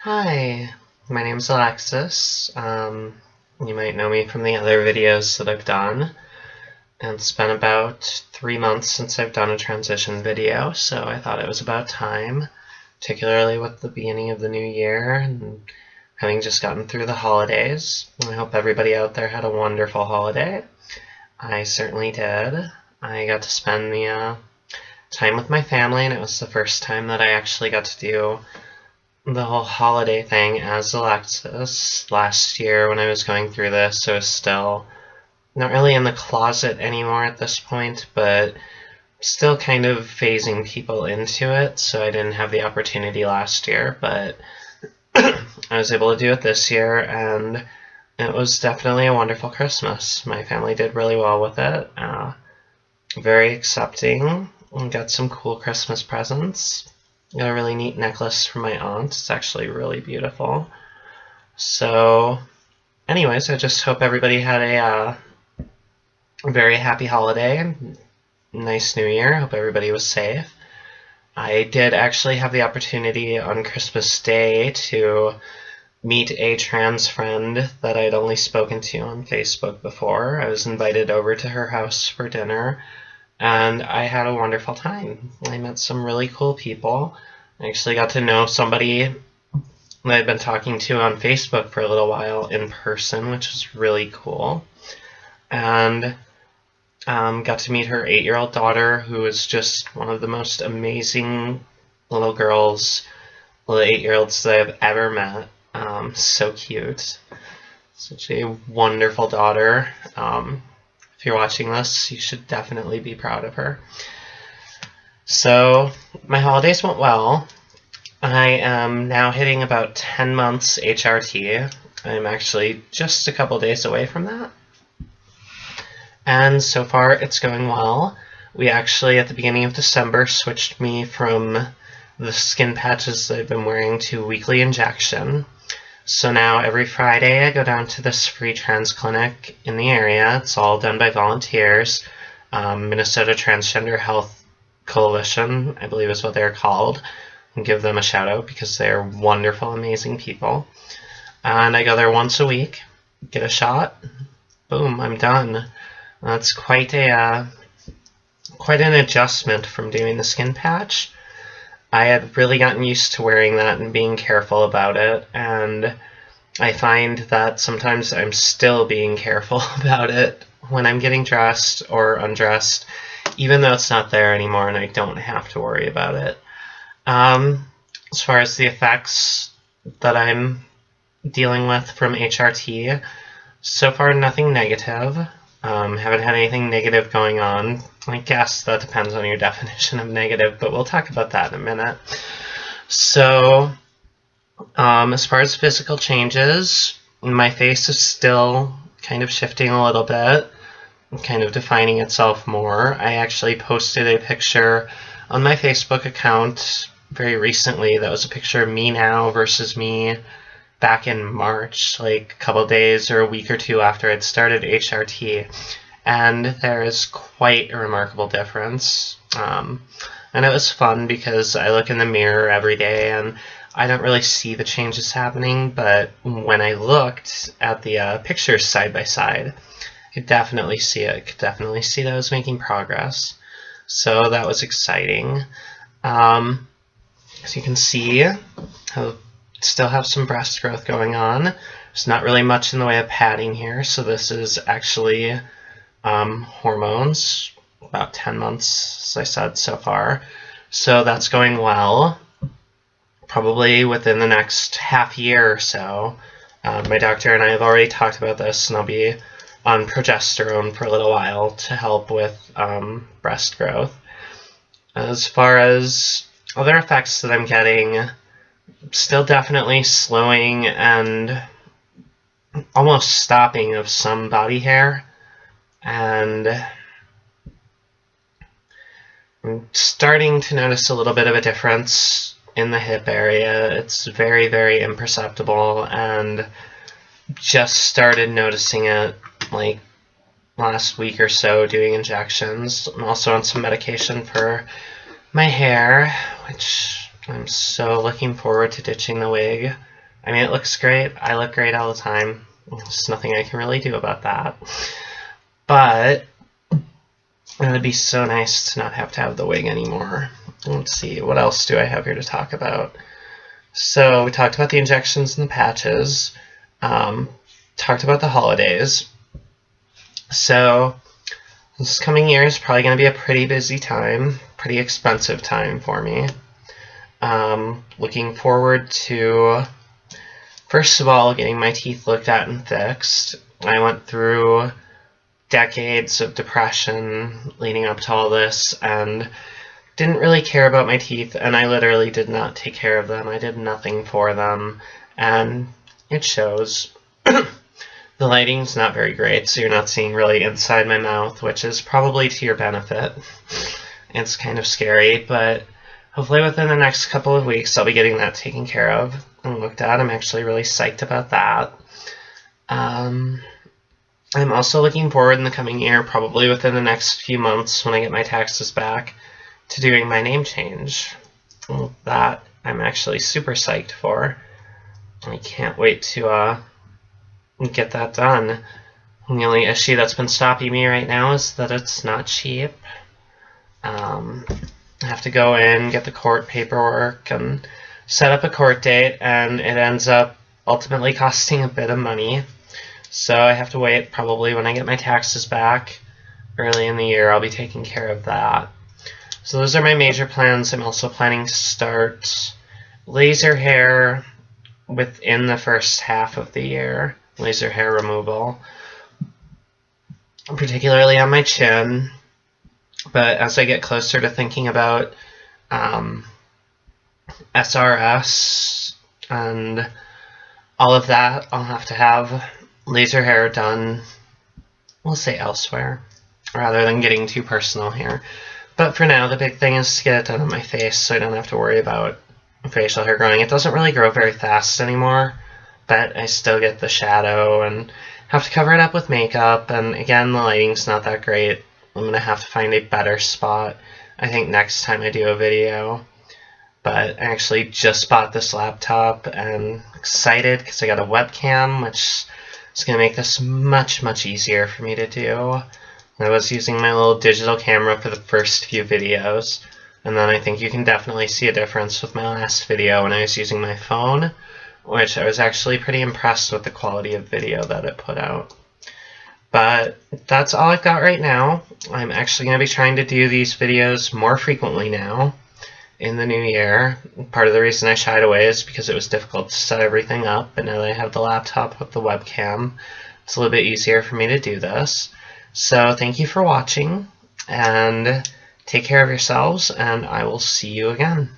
Hi, my name's Alexis. You might know me from the other videos that I've done. And it's been about 3 months since I've done a transition video, so I thought it was about time, particularly with the beginning of the new year and having just gotten through the holidays. I hope everybody out there had a wonderful holiday. I certainly did. I got to spend the time with my family, and it was the first time that I actually got to do the whole holiday thing as Alexis. Last year when I was going through this, I was still not really in the closet anymore at this point, but still kind of phasing people into it, so I didn't have the opportunity last year, but I was able to do it this year, and it was definitely a wonderful Christmas. My family did really well with it. Very accepting, and got some cool Christmas presents. Got a really neat necklace from my aunt. It's actually really beautiful. So, anyways, I just hope everybody had a very happy holiday. Nice New Year. Hope everybody was safe. I did actually have the opportunity on Christmas Day to meet a trans friend that I'd only spoken to on Facebook before. I was invited over to her house for dinner, and I had a wonderful time. I met some really cool people. I actually got to know somebody that I'd been talking to on Facebook for a little while in person, which was really cool. And got to meet her 8-year-old daughter, who is just one of the most amazing little girls, little 8-year-olds that I've ever met. So cute. Such a wonderful daughter. If you're watching this, you should definitely be proud of her. So, my holidays went well. I am now hitting about 10 months HRT. I'm actually just a couple days away from that. And so far, it's going well. We actually, at the beginning of December, switched me from the skin patches that I've been wearing to weekly injection. So now every Friday I go down to this free trans clinic in the area. It's all done by volunteers. Minnesota Transgender Health Coalition, I believe is what they're called. And give them a shout out because they're wonderful, amazing people. And I go there once a week, get a shot, boom, I'm done. That's quite an adjustment from doing the skin patch. I had really gotten used to wearing that and being careful about it, and I find that sometimes I'm still being careful about it when I'm getting dressed or undressed, even though it's not there anymore and I don't have to worry about it. As far as the effects that I'm dealing with from HRT, so far nothing negative. Haven't had anything negative going on. I guess that depends on your definition of negative, but we'll talk about that in a minute. So, as far as physical changes, my face is still kind of shifting a little bit, kind of defining itself more. I actually posted a picture on my Facebook account very recently that was a picture of me now versus me back in March, like a couple days or a week or two after I'd started HRT, and there is quite a remarkable difference. And it was fun because I look in the mirror every day and I don't really see the changes happening, but when I looked at the pictures side by side, I could definitely see it. I could definitely see that I was making progress. So that was exciting. As you can see, I still have some breast growth going on. There's not really much in the way of padding here, so this is actually hormones. About 10 months, as I said, so far. So that's going well. Probably within the next half year or so. My doctor and I have already talked about this, and I'll be on progesterone for a little while to help with breast growth. As far as other effects that I'm getting, still definitely slowing and almost stopping of some body hair, and I'm starting to notice a little bit of a difference in the hip area. It's very, very imperceptible, and just started noticing it like last week or so doing injections. I'm also on some medication for my hair, which I'm so looking forward to ditching the wig. I mean, it looks great. I look great all the time. There's nothing I can really do about that. But it would be so nice to not have to have the wig anymore. Let's see, what else do I have here to talk about? So we talked about the injections and the patches. Talked about the holidays. So this coming year is probably going to be a pretty busy time, pretty expensive time for me. Looking forward to, first of all, getting my teeth looked at and fixed. I went through decades of depression leading up to all this and didn't really care about my teeth, and I literally did not take care of them. I did nothing for them, and it shows. The lighting's not very great, so you're not seeing really inside my mouth, which is probably to your benefit. It's kind of scary, but hopefully within the next couple of weeks I'll be getting that taken care of and looked at. I'm actually really psyched about that. I'm also looking forward in the coming year, probably within the next few months when I get my taxes back, to doing my name change. That I'm actually super psyched for. I can't wait to get that done. And the only issue that's been stopping me right now is that it's not cheap. I have to go in, get the court paperwork, and set up a court date, and it ends up ultimately costing a bit of money. So I have to wait. Probably when I get my taxes back early in the year, I'll be taking care of that. So those are my major plans. I'm also planning to start laser hair within the first half of the year. Laser hair removal, particularly on my chin. But as I get closer to thinking about SRS and all of that, I'll have to have laser hair done, we'll say elsewhere, rather than getting too personal here. But for now, the big thing is to get it done on my face so I don't have to worry about facial hair growing. It doesn't really grow very fast anymore, but I still get the shadow and have to cover it up with makeup. And again, the lighting's not that great. I'm going to have to find a better spot, I think, next time I do a video. But I actually just bought this laptop and excited because I got a webcam, which is going to make this much, much easier for me to do. I was using my little digital camera for the first few videos, and then I think you can definitely see a difference with my last video when I was using my phone, which I was actually pretty impressed with the quality of video that it put out. But that's all I've got right now. I'm actually going to be trying to do these videos more frequently now in the new year. Part of the reason I shied away is because it was difficult to set everything up, but now that I have the laptop with the webcam, it's a little bit easier for me to do this. So thank you for watching, and take care of yourselves, and I will see you again.